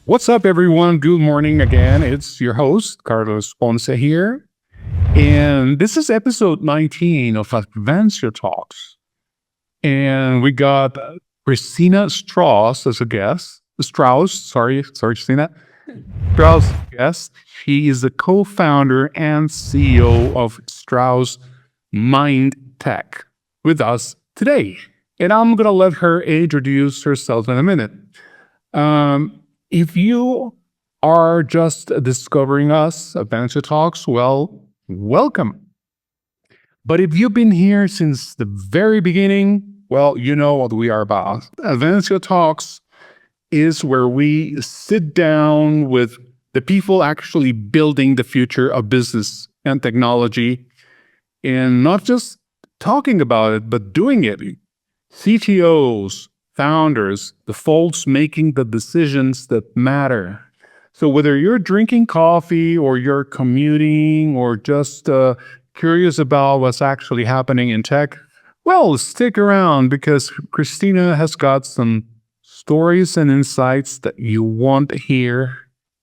What's up, everyone? Good morning again. It's your host, Carlos Ponce here. And this is episode 19 of Advancio Talks. And we got Christina Strauss as a guest. Sorry, Christina. Strauss guest. She is the co-founder and CEO of Strauss MindTech with us today. And I'm going to let her introduce herself in a minute. If you are just discovering us, Advancio Talks, well, welcome. But if you've been here since the very beginning, well, you know what we are about. Advancio Talks is where we sit down with the people actually building the future of business and technology, and not just talking about it, but doing it. CTOs, founders, the folks making the decisions that matter. So whether you're drinking coffee or you're commuting or just curious about what's actually happening in tech, well, stick around because Christina has got some stories and insights that you won't hear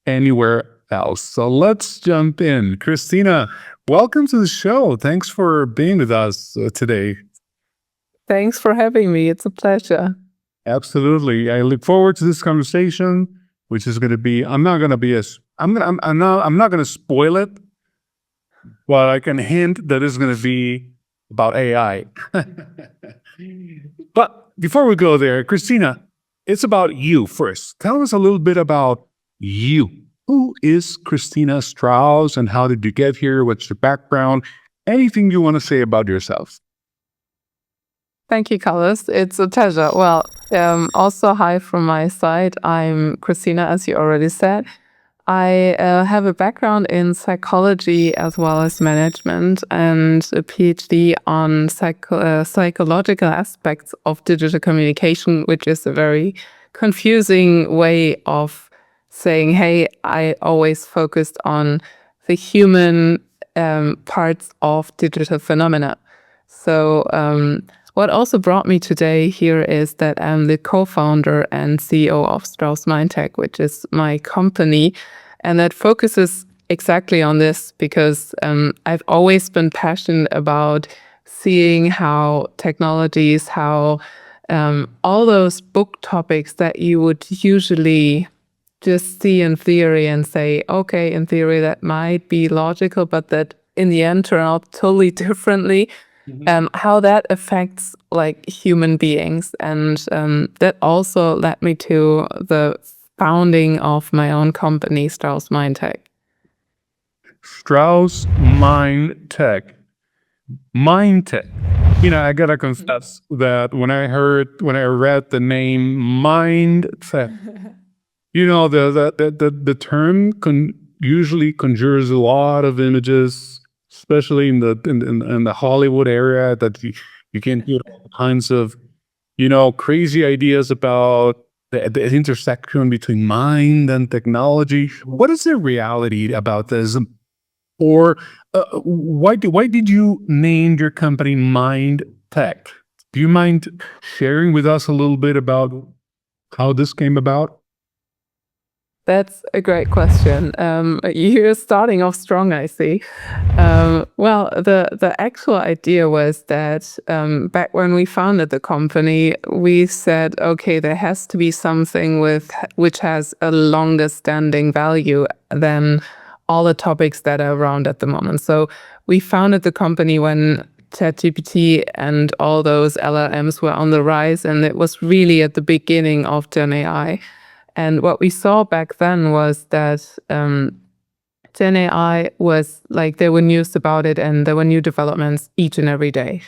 anywhere else. So let's jump in. Christina, welcome to the show. Thanks for being with us today. Thanks for having me. It's a pleasure. Absolutely. I look forward to this conversation, which is going to be, I'm not going to spoil it, but I can hint that it's going to be about AI. But before we go there, Christina, it's about you first. Tell us a little bit about you. Who is Christina Strauss and how did you get here? What's your background? Anything you want to say about yourself? Thank you, Carlos. It's a pleasure. Well, also hi from my side. I'm Christina, as you already said. I have a background in psychology as well as management and a PhD on psychological aspects of digital communication, which is a very confusing way of saying, hey, I always focused on the human parts of digital phenomena. So what also brought me today here is that I'm the co-founder and CEO of Strauss MindTech, which is my company, and that focuses exactly on this because I've always been passionate about seeing how technologies, how all those book topics that you would usually just see in theory and say, okay, in theory that might be logical, but that in the end turn out totally differently. How that affects like human beings. And that also led me to the founding of my own company, Strauss MindTech. Strauss MindTech. MindTech. I gotta confess that when I read the name MindTech, the term usually conjures a lot of images, especially in the Hollywood area, that you can hear all kinds of crazy ideas about the intersection between mind and technology. What is the reality about this? Or why did you name your company MindTech? Do you mind sharing with us a little bit about how this came about? That's a great question. You're starting off strong, I see. Well, the actual idea was that back when we founded the company, we said, okay, there has to be something which has a longer standing value than all the topics that are around at the moment. So we founded the company when ChatGPT and all those LLMs were on the rise, and it was really at the beginning of Gen AI. And what we saw back then was that Gen AI was like, there were news about it and there were new developments each and every day.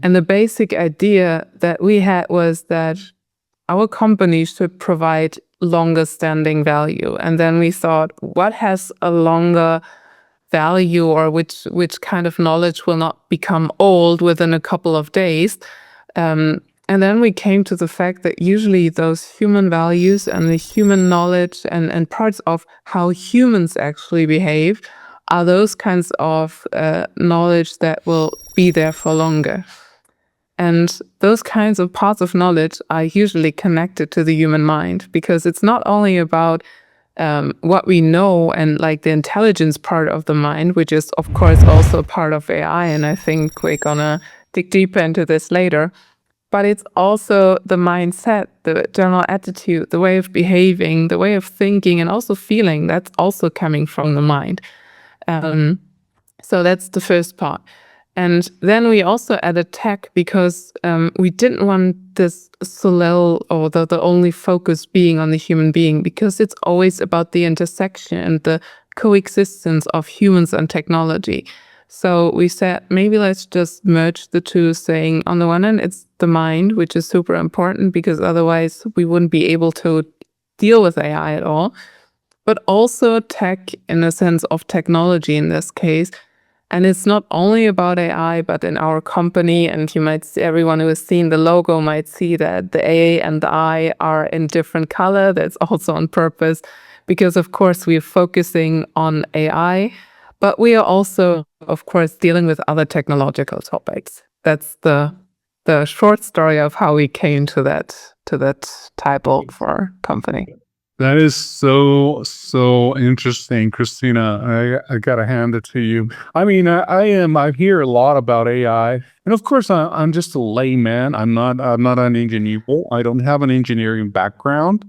And the basic idea that we had was that our company should provide longer standing value. And then we thought, what has a longer value, or which kind of knowledge will not become old within a couple of days? And then we came to the fact that usually those human values and the human knowledge and parts of how humans actually behave are those kinds of knowledge that will be there for longer. And those kinds of parts of knowledge are usually connected to the human mind, because it's not only about what we know and like the intelligence part of the mind, which is of course also part of AI. And I think we're gonna dig deeper into this later. But it's also the mindset, the general attitude, the way of behaving, the way of thinking, and also feeling. That's also coming from the mind. So that's the first part. And then we also added tech because we didn't want this solel or the only focus being on the human being, because it's always about the intersection and the coexistence of humans and technology. So we said, maybe let's just merge the two, saying on the one hand, it's the mind, which is super important because otherwise we wouldn't be able to deal with AI at all, but also tech in a sense of technology in this case. And it's not only about AI, but in our company, and you might see, everyone who has seen the logo might see that the A and the I are in different color. That's also on purpose because, of course, we are focusing on AI, but we are also, of course, dealing with other technological topics. That's the short story of how we came to that title for our company. That is so interesting, Christina. I gotta hand it to you. I mean, I hear a lot about AI, and of course, I'm just a layman. I'm not an engineer. I don't have an engineering background,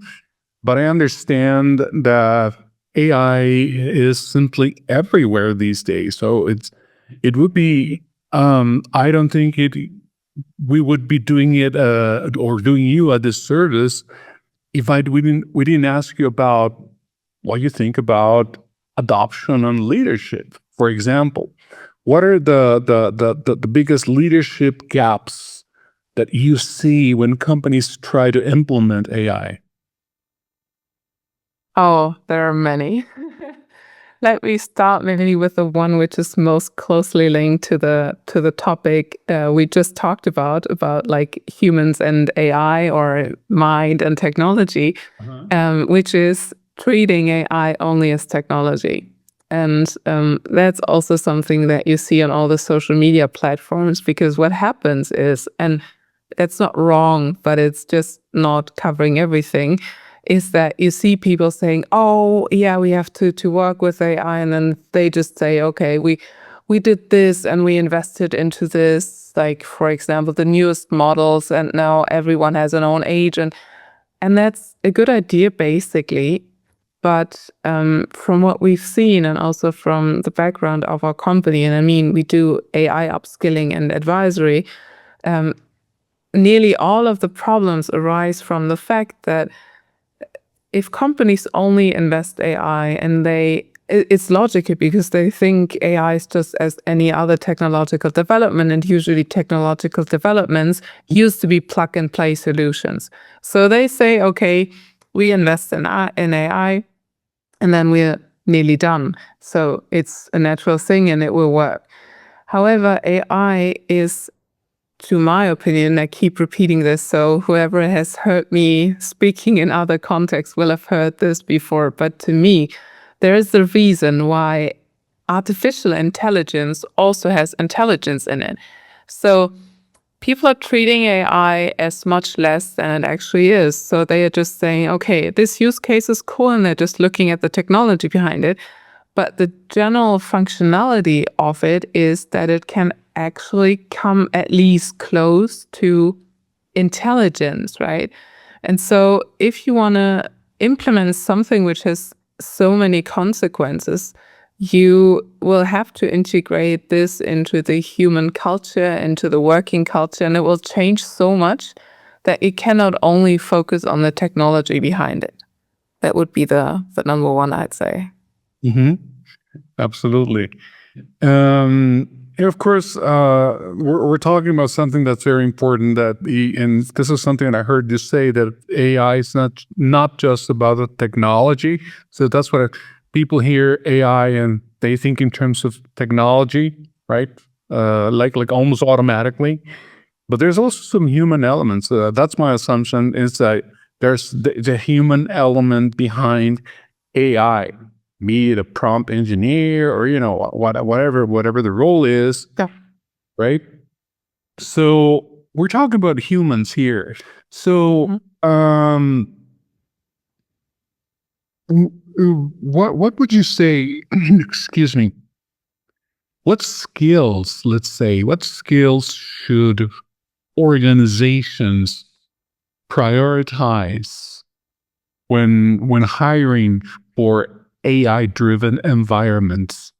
but I understand that AI is simply everywhere these days. So it would be. I don't think we would be doing it or doing you a disservice if we didn't ask you about what you think about adoption and leadership. For example, what are the biggest leadership gaps that you see when companies try to implement AI? Oh, there are many. Let me start maybe with the one which is most closely linked to the topic we just talked about like humans and AI or mind and technology, which is treating AI only as technology. And that's also something that you see on all the social media platforms, because what happens is, and it's not wrong, but it's just not covering everything, is that you see people saying, oh, yeah, we have to work with AI. And then they just say, okay, we did this and we invested into this, like, for example, the newest models, and now everyone has an own agent. And that's a good idea, basically. But from what we've seen, and also from the background of our company, and I mean, we do AI upskilling and advisory, nearly all of the problems arise from the fact that if companies only invest AI and it's logical because they think AI is just as any other technological development, and usually technological developments used to be plug and play solutions. So they say, okay, we invest in AI and then we're nearly done. So it's a natural thing and it will work. However, AI is, to my opinion, I keep repeating this, so whoever has heard me speaking in other contexts will have heard this before, but to me, there is a reason why artificial intelligence also has intelligence in it. So people are treating AI as much less than it actually is. So they are just saying, okay, this use case is cool, and they're just looking at the technology behind it. But the general functionality of it is that it can actually come at least close to intelligence, right? And so if you want to implement something which has so many consequences, you will have to integrate this into the human culture, into the working culture, and it will change so much that it cannot only focus on the technology behind it. That would be the number one, I'd say. Mm-hmm. Absolutely. And of course, we're talking about something that's very important. And this is something that I heard you say, that AI is not just about the technology. So that's what people hear AI and they think in terms of technology, right? Like almost automatically. But there's also some human elements. That's my assumption, is that there's the human element behind AI, be it a prompt engineer or whatever the role is, Yeah. right? So we're talking about humans here. So what would you say? Excuse me. What skills, let's say, what skills should organizations prioritize when hiring for AI driven environments?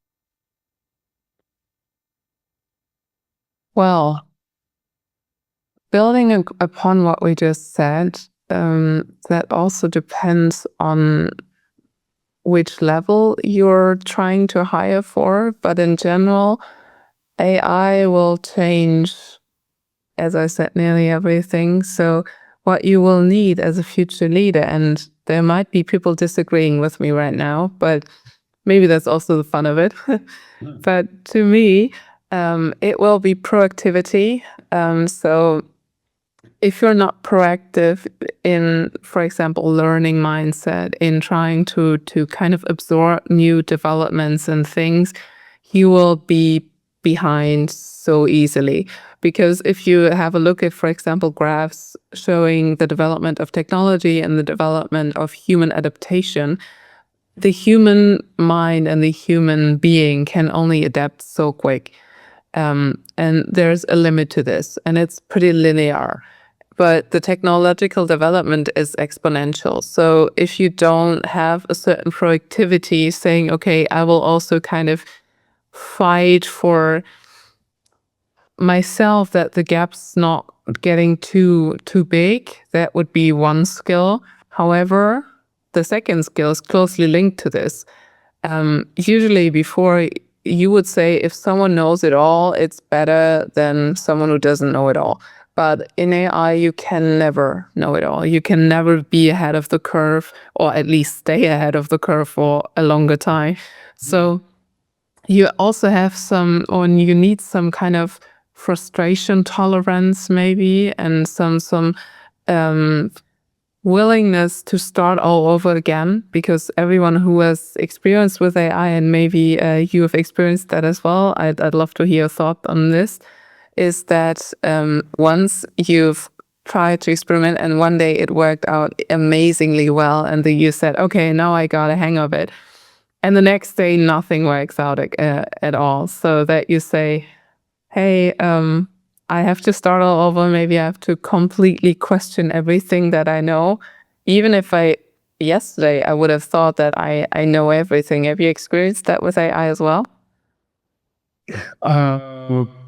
Well, building upon what we just said, that also depends on which level you're trying to hire for. But in general, AI will change, as I said, nearly everything. So what you will need as a future leader, and there might be people disagreeing with me right now, but maybe that's also the fun of it. But to me, it will be proactivity. So if you're not proactive in, for example, learning mindset, in trying to kind of absorb new developments and things, you will be behind so easily. Because if you have a look at, for example, graphs showing the development of technology and the development of human adaptation, the human mind and the human being can only adapt so quick. And there's a limit to this, and it's pretty linear. But the technological development is exponential. So if you don't have a certain proactivity saying, okay, I will also kind of fight for myself that the gap's not getting too big, that would be one skill. However, the second skill is closely linked to this. Usually before, you would say if someone knows it all, it's better than someone who doesn't know it all. But in AI, you can never know it all. You can never be ahead of the curve, or at least stay ahead of the curve for a longer time. So you also have some, or you need some kind of frustration tolerance maybe, and some willingness to start all over again, because everyone who has experience with AI, and maybe you have experienced that as well, I'd love to hear your thought on this, is that once you've tried to experiment and one day it worked out amazingly well, and then you said, okay, now I got a hang of it, and the next day nothing works out at all, so that you say, hey, I have to start all over. Maybe I have to completely question everything that I know. Even if yesterday I would have thought that I know everything. Have you experienced that with AI as well?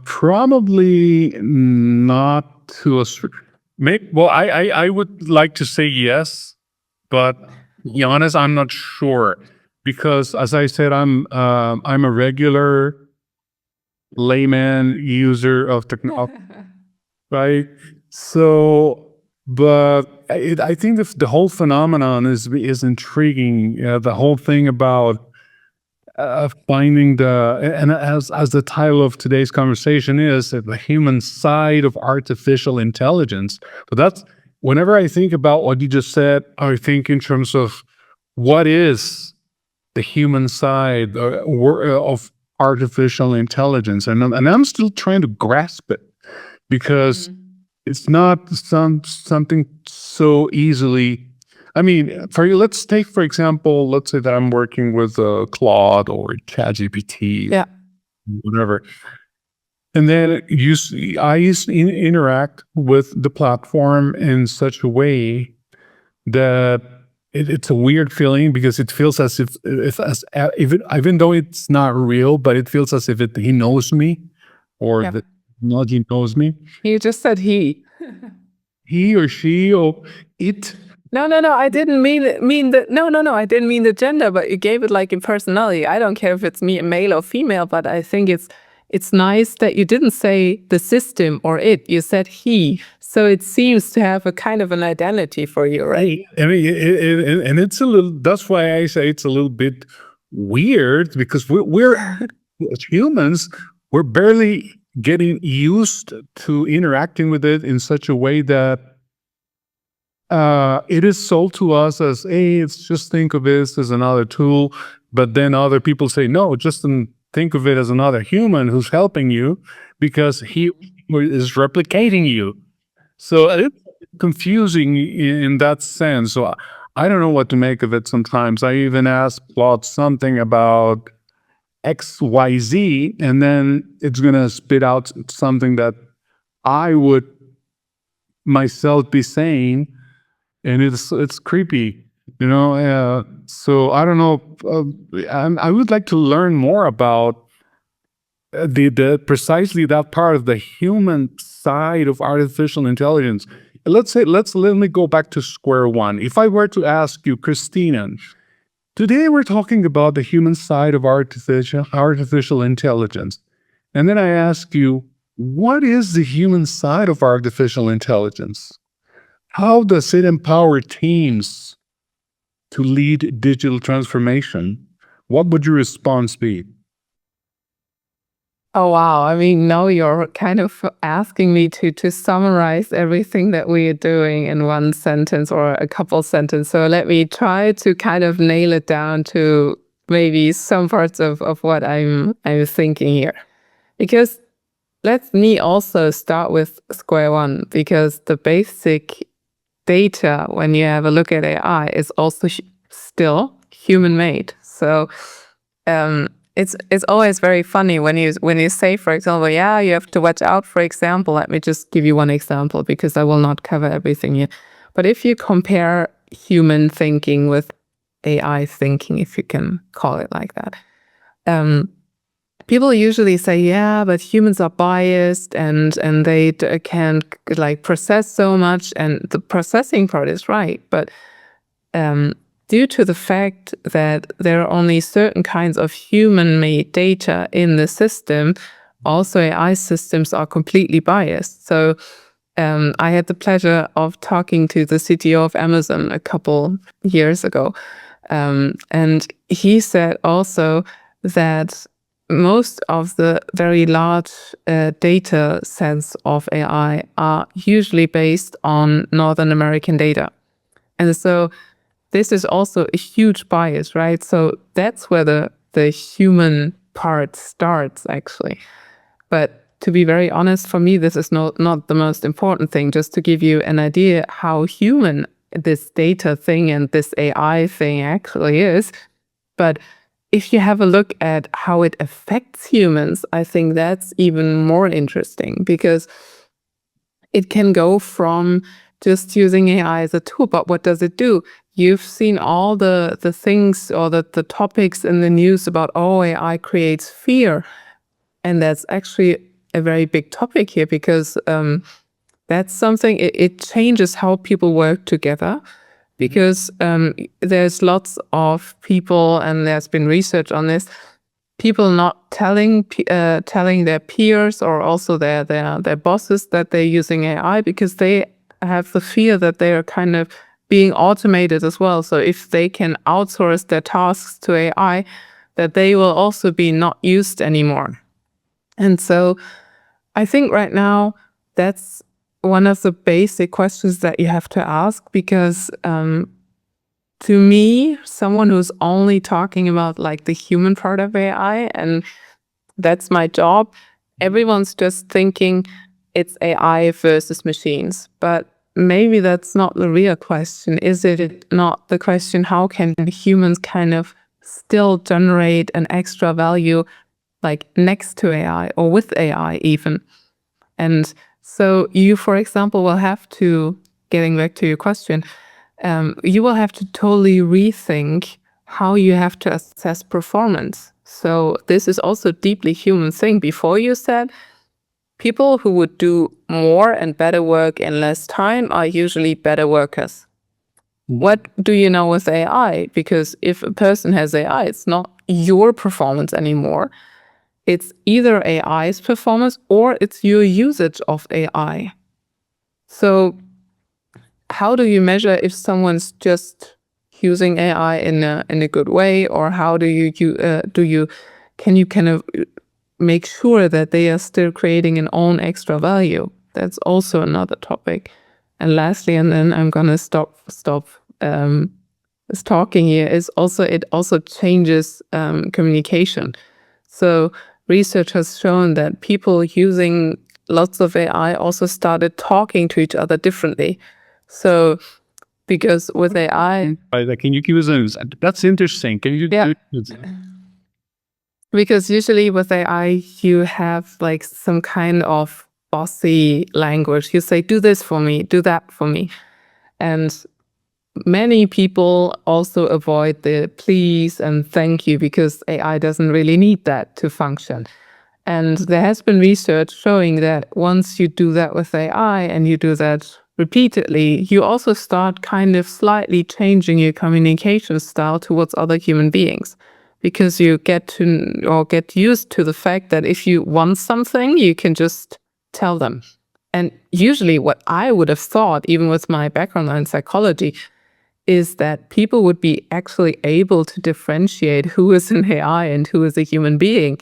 Probably not to a well, I would like to say yes, but to be honest, I'm not sure, because as I said, I'm a regular layman user of technology, right? So, but I think the whole phenomenon is intriguing. The whole thing about finding and as the title of today's conversation is, the human side of artificial intelligence. But that's, whenever I think about what you just said, I think in terms of what is the human side of artificial intelligence, and I'm still trying to grasp it, because it's not something so easily. I mean, for you, let's take, for example, let's say that I'm working with Claude or ChatGPT, Yeah. whatever, and then I interact with the platform in such a way that it's a weird feeling, because it feels as if even though it's not real, but it feels as if he knows me, or Yep. the technology knows me. You just said he. He or she or it. No, I didn't mean the no, I didn't mean the gender, but you gave it like in personality. I don't care if it's male or female, but I think it's nice that you didn't say the system or it. You said he, so it seems to have a kind of an identity for you, right? I mean, and it's a little. That's why I say it's a little bit weird, because we're as humans, we're barely getting used to interacting with it in such a way that it is sold to us as, hey, it's just think of this as another tool. But then other people say, no, just think of it as another human who's helping you, because he is replicating you. So it's confusing in that sense. So I don't know what to make of it sometimes. I even ask Plot something about XYZ, and then it's going to spit out something that I would myself be saying, and it's creepy, you know. So I don't know. I would like to learn more about the precisely that part of the human side of artificial intelligence. Let me go back to square one. If I were to ask you, Christina, today we're talking about the human side of artificial intelligence, and then I ask you, what is the human side of artificial intelligence? How does it empower teams to lead digital transformation? What would your response be? Oh, wow. I mean, now you're kind of asking me to summarize everything that we are doing in one sentence or a couple sentences. So let me try to kind of nail it down to maybe some parts of what I'm thinking here. Because let me also start with square one, because the basic data, when you have a look at AI, is also still human made. So it's always very funny when you say, for example, yeah, you have to watch out. For example, let me just give you one example because I will not cover everything here. But if you compare human thinking with AI thinking, if you can call it like that, people usually say, yeah, but humans are biased and they can't like process so much, and the processing part is right, but due to the fact that there are only certain kinds of human-made data in the system, also AI systems are completely biased. So I had the pleasure of talking to the CTO of Amazon a couple years ago. And he said also that most of the very large data sets of AI are usually based on Northern American data. And so this is also a huge bias, right? So that's where the human part starts, actually. But to be very honest, for me, this is not the most important thing. Just to give you an idea how human this data thing and this AI thing actually is. But if you have a look at how it affects humans, I think that's even more interesting, because it can go from just using AI as a tool, but what does it do? You've seen all the things or the topics in the news about, oh, AI creates fear. And that's actually a very big topic here, because that's something, it changes how people work together. Because there's lots of people, and there's been research on this, people not telling their peers or also their bosses that they're using AI, because they have the fear that they are kind of being automated as well. So if they can outsource their tasks to AI, that they will also be not used anymore. And so I think right now that's one of the basic questions that you have to ask, because to me, someone who's only talking about like the human part of AI, and that's my job, everyone's just thinking it's AI versus machines. But maybe that's not the real question. Is it not the question, how can humans kind of still generate an extra value like next to AI or with AI even? And so you, for example, will have to, getting back to your question, you will have to totally rethink how you have to assess performance. So this is also a deeply human thing. Before, you said people who would do more and better work in less time are usually better workers. What do you know with AI? Because if a person has AI, it's not your performance anymore. It's either AI's performance or it's your usage of AI. So how do you measure if someone's just using AI in a good way, or how do you can you kind of make sure that they are still creating an own extra value? That's also another topic. And lastly, and then I'm gonna stop this talking here, is also, it also changes communication. So research has shown that people using lots of AI also started talking to each other differently. So Because with AI, Can you give us that's interesting. Can you yeah. Because usually with AI, you have like some kind of bossy language. You say, do this for me, do that for me. And many people also avoid the please and thank you because AI doesn't really need that to function. And there has been research showing that once you do that with AI and you do that repeatedly, you also start kind of slightly changing your communication style towards other human beings, because you get used to the fact that if you want something, you can just tell them. And usually what I would have thought, even with my background in psychology, is that people would be actually able to differentiate who is an AI and who is a human being.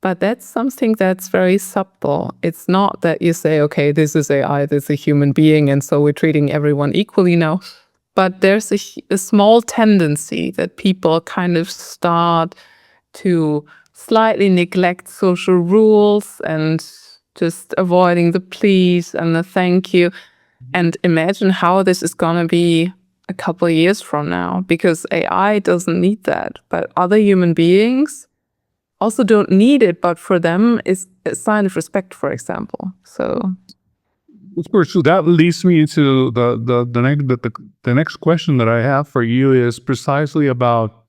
But that's something that's very subtle. It's not that you say, okay, this is AI, this is a human being, and so we're treating everyone equally now. But there's a small tendency that people kind of start to slightly neglect social rules and just avoiding the please and the thank you. And imagine how this is going to be a couple of years from now, because AI doesn't need that. But other human beings also don't need it, but for them is a sign of respect, for example. So, of course, so that leads me into the next question that I have for you is precisely about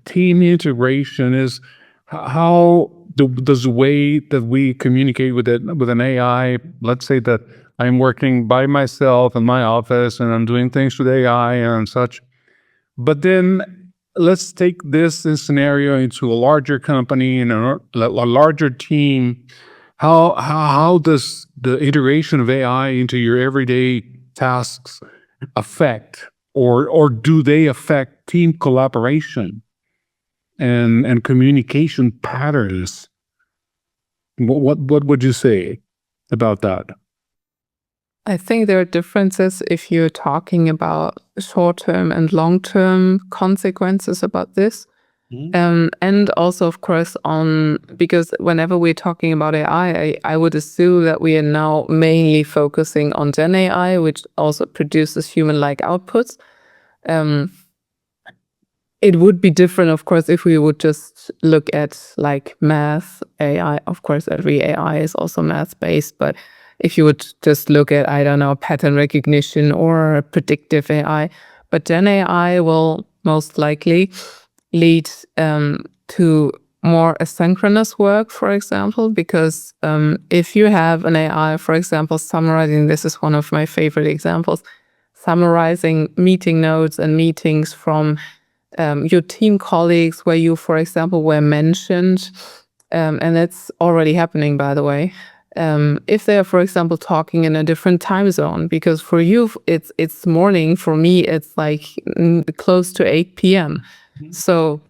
team integration. Is how does the way that we communicate with an AI. Let's say that I'm working by myself in my office and I'm doing things with AI and such. But then let's take this scenario into a larger company and a larger team. How does the integration of AI into your everyday tasks affect, or do they affect team collaboration and communication patterns? What would you say about that? I think there are differences if you're talking about short-term and long-term consequences about this. And also, of course, because whenever we're talking about AI, I would assume that we are now mainly focusing on Gen AI, which also produces human-like outputs. It would be different, of course, if we would just look at like math AI. Of course, every AI is also math-based, but if you would just look at, I don't know, pattern recognition or predictive AI, but Gen AI will most likely lead to more asynchronous work, for example, because if you have an AI, for example, summarizing, this is one of my favorite examples, summarizing meeting notes and meetings from your team colleagues where you, for example, were mentioned, and that's already happening, by the way. If they are, for example, talking in a different time zone, because for you it's morning, for me it's like close to 8 p.m. So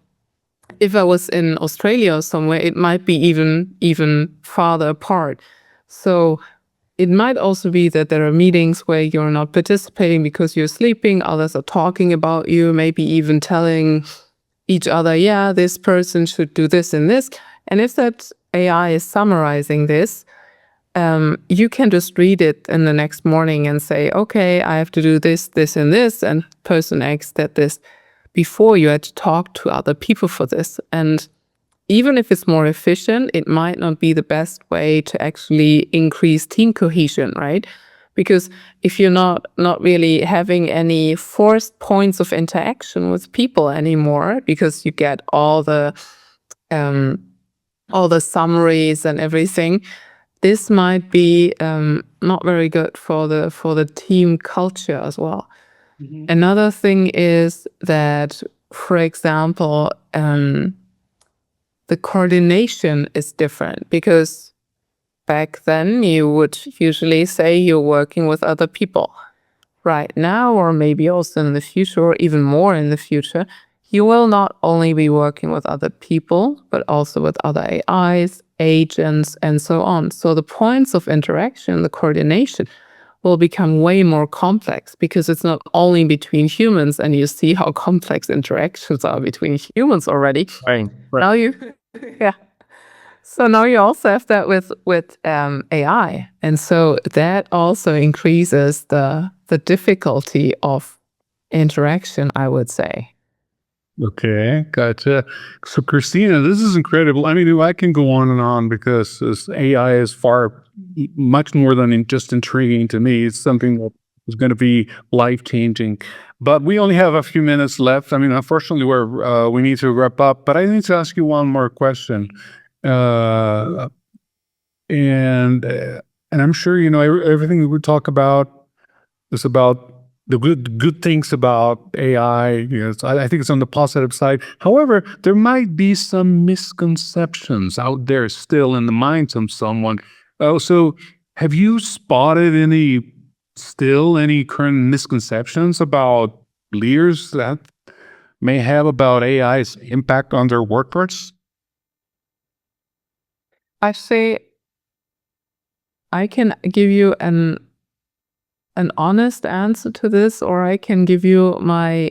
if I was in Australia or somewhere, it might be even farther apart. So it might also be that there are meetings where you're not participating because you're sleeping, others are talking about you, maybe even telling each other, yeah, this person should do this and this. And if that AI is summarizing this, you can just read it in the next morning and say, okay, I have to do this, this, and this, and person X did this, before you had to talk to other people for this. And even if it's more efficient, it might not be the best way to actually increase team cohesion, right? Because if you're not really having any forced points of interaction with people anymore, because you get all the summaries and everything, this might be not very good for the team culture as well. Another thing is that, for example, the coordination is different, because back then you would usually say you're working with other people. Right now, or maybe also in the future, or even more in the future, you will not only be working with other people, but also with other AIs, agents, and so on. So the points of interaction, the coordination, will become way more complex, because it's not only between humans, and you see how complex interactions are between humans already. Right. Now you, yeah. So now you also have that with AI, and so that also increases the difficulty of interaction, I would say. Okay, gotcha. So, Christina, this is incredible. I mean, I can go on and on because this AI is much more than just intriguing to me. It's something that is going to be life changing. But we only have a few minutes left. I mean, unfortunately, we need to wrap up. But I need to ask you one more question, and uh, and I'm sure you know everything we would talk about is about the good things about AI. I think it's on the positive side. However, there might be some misconceptions out there still in the minds of someone. Oh, so have you spotted any current misconceptions about leaders that may have about AI's impact on their workforce? I say I can give you an honest answer to this, or I can give you my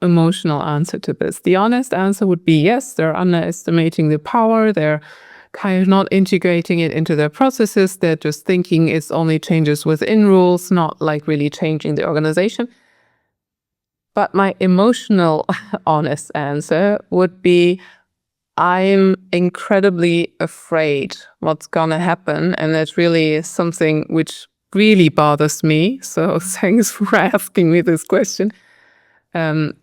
emotional answer to this. The honest answer would be yes, they're underestimating the power, they're kind of not integrating it into their processes, they're just thinking it's only changes within rules, not like really changing the organization. But my emotional honest answer would be I'm incredibly afraid what's gonna happen, and that's really something which really bothers me. So thanks for asking me this question.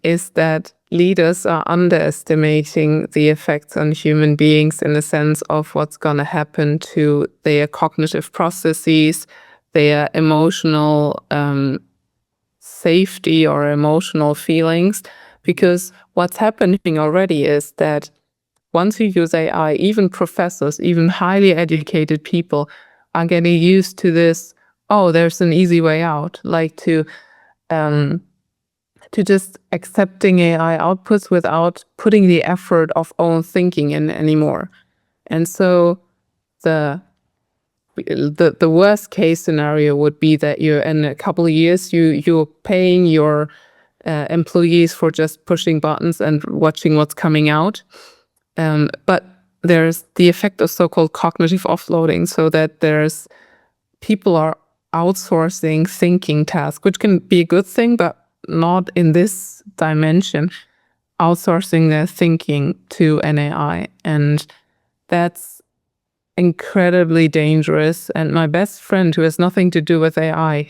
Is that leaders are underestimating the effects on human beings in the sense of what's gonna happen to their cognitive processes, their emotional safety or emotional feelings. Because what's happening already is that once you use AI, even professors, even highly educated people are getting used to this. Oh, there's an easy way out, like to just accepting AI outputs without putting the effort of own thinking in anymore. And so the worst case scenario would be that you're in a couple of years you're paying your employees for just pushing buttons and watching what's coming out. But there's the effect of so-called cognitive offloading, so that there's people are outsourcing thinking tasks, which can be a good thing, but not in this dimension, outsourcing their thinking to an AI. And that's incredibly dangerous. And my best friend, who has nothing to do with AI,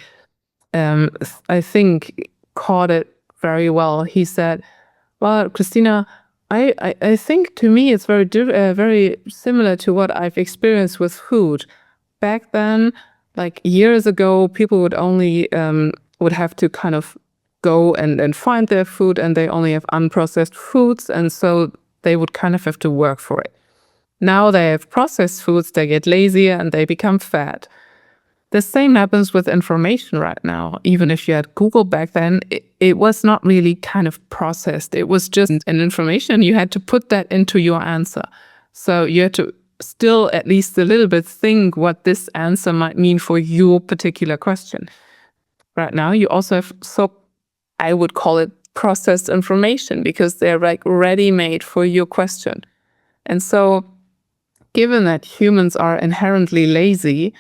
I think caught it very well. He said, well, Christina, I think to me it's very similar to what I've experienced with food. Back then, like years ago, people would only would have to kind of go and find their food, and they only have unprocessed foods, and so they would kind of have to work for it. Now they have processed foods, they get lazier and they become fat. The same happens with information right now. Even if you had Google back then, it was not really kind of processed. It was just an information. You had to put that into your answer. So you had to still at least a little bit think what this answer might mean for your particular question. Right now, you also have, so I would call it processed information, because they're like ready-made for your question. And so given that humans are inherently lazy,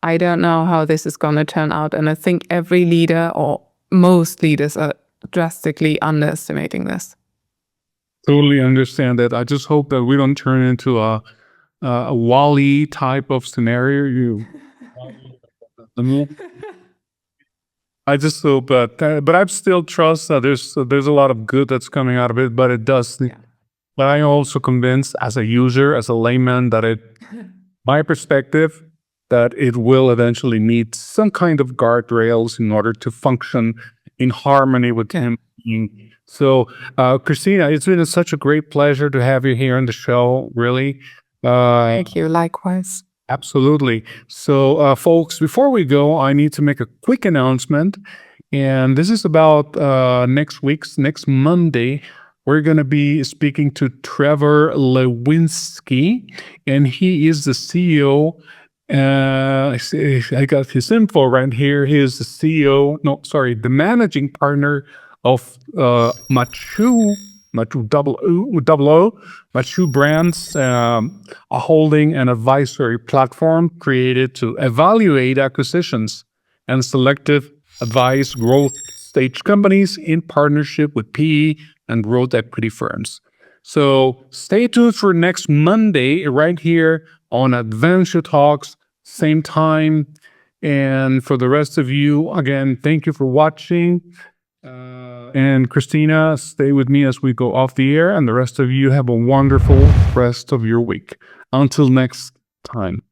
I don't know how this is going to turn out. And I think every leader, or most leaders, are drastically underestimating this. Totally understand that. I just hope that we don't turn into a Wall-E type of scenario. I just hope that, but I still trust that there's a lot of good that's coming out of it. But it does. Yeah. But I'm also convinced, as a user, as a layman, that my perspective, that it will eventually need some kind of guardrails in order to function in harmony with him. So, Christina, it's been such a great pleasure to have you here on the show. Really. Thank you. Likewise. Absolutely. So, folks, before we go, I need to make a quick announcement. And this is about next Monday. We're going to be speaking to Trevor Lewinsky, and he is the CEO. I got his info right here. He is the CEO, no, sorry, the managing partner of Machu. Machu Brands, a holding and advisory platform created to evaluate acquisitions and selective advise growth stage companies in partnership with PE and growth equity firms. So stay tuned for next Monday right here on Advancio Talks, same time. And for the rest of you, again, thank you for watching. And Christina, stay with me as we go off the air. And the rest of you have a wonderful rest of your week. Until next time.